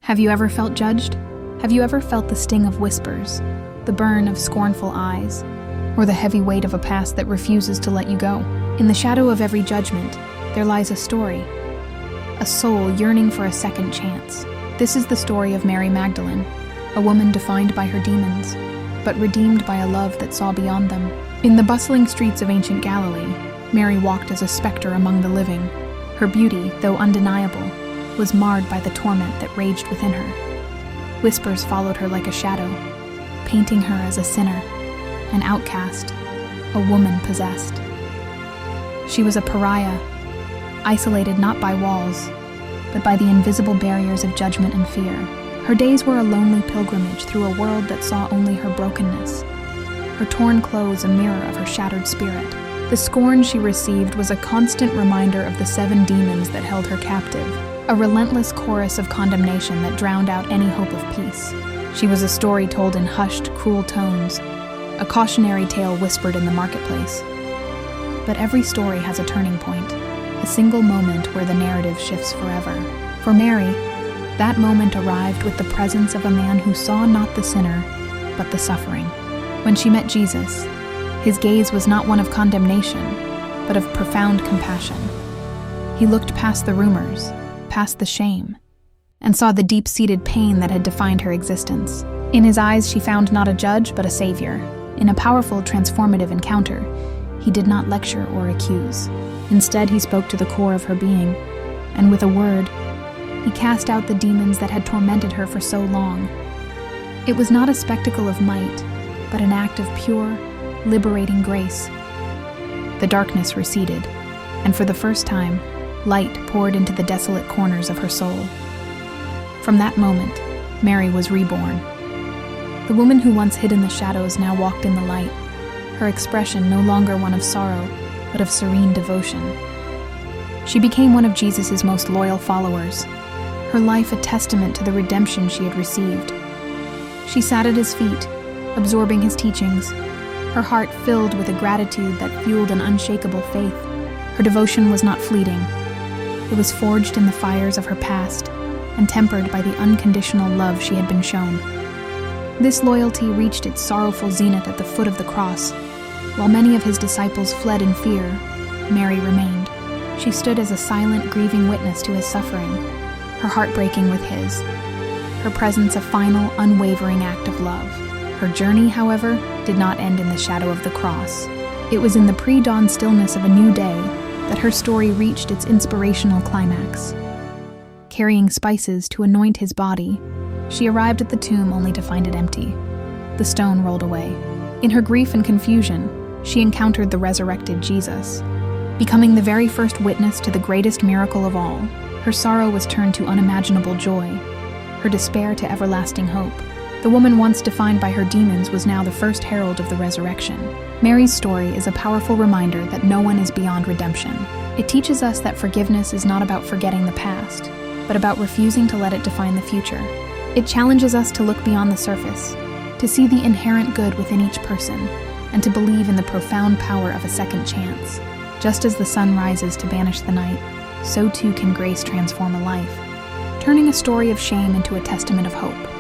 Have you ever felt judged? Have you ever felt the sting of whispers, the burn of scornful eyes, or the heavy weight of a past that refuses to let you go? In the shadow of every judgment, there lies a story, a soul yearning for a second chance. This is the story of Mary Magdalene, a woman defined by her demons, but redeemed by a love that saw beyond them. In the bustling streets of ancient Galilee, Mary walked as a specter among the living. Her beauty, though undeniable, was marred by the torment that raged within her. Whispers followed her like a shadow, painting her as a sinner, an outcast, a woman possessed. She was a pariah, isolated not by walls, but by the invisible barriers of judgment and fear. Her days were a lonely pilgrimage through a world that saw only her brokenness, her torn clothes a mirror of her shattered spirit. The scorn she received was a constant reminder of the 7 demons that held her captive, a relentless chorus of condemnation that drowned out any hope of peace. She was a story told in hushed, cruel tones, a cautionary tale whispered in the marketplace. But every story has a turning point, a single moment where the narrative shifts forever. For Mary, that moment arrived with the presence of a man who saw not the sinner, but the suffering. When she met Jesus, his gaze was not one of condemnation, but of profound compassion. He looked past the rumors, past the shame, and saw the deep-seated pain that had defined her existence. In his eyes, she found not a judge, but a savior. In a powerful, transformative encounter, he did not lecture or accuse. Instead, he spoke to the core of her being, and with a word, he cast out the demons that had tormented her for so long. It was not a spectacle of might, but an act of pure, liberating grace. The darkness receded, and for the first time, light poured into the desolate corners of her soul. From that moment, Mary was reborn. The woman who once hid in the shadows now walked in the light, her expression no longer one of sorrow, but of serene devotion. She became one of Jesus' most loyal followers, her life a testament to the redemption she had received. She sat at his feet, absorbing his teachings, her heart filled with a gratitude that fueled an unshakable faith. Her devotion was not fleeting. It was forged in the fires of her past and tempered by the unconditional love she had been shown. This loyalty reached its sorrowful zenith at the foot of the cross. While many of his disciples fled in fear, Mary remained. She stood as a silent, grieving witness to his suffering, her heart breaking with his, her presence a final, unwavering act of love. Her journey, however, did not end in the shadow of the cross. It was in the pre-dawn stillness of a new day that her story reached its inspirational climax. Carrying spices to anoint his body, she arrived at the tomb only to find it empty. The stone rolled away. In her grief and confusion, she encountered the resurrected Jesus. Becoming the very first witness to the greatest miracle of all, her sorrow was turned to unimaginable joy, her despair to everlasting hope. The woman once defined by her demons was now the first herald of the resurrection. Mary's story is a powerful reminder that no one is beyond redemption. It teaches us that forgiveness is not about forgetting the past, but about refusing to let it define the future. It challenges us to look beyond the surface, to see the inherent good within each person, and to believe in the profound power of a second chance. Just as the sun rises to banish the night, so too can grace transform a life, turning a story of shame into a testament of hope.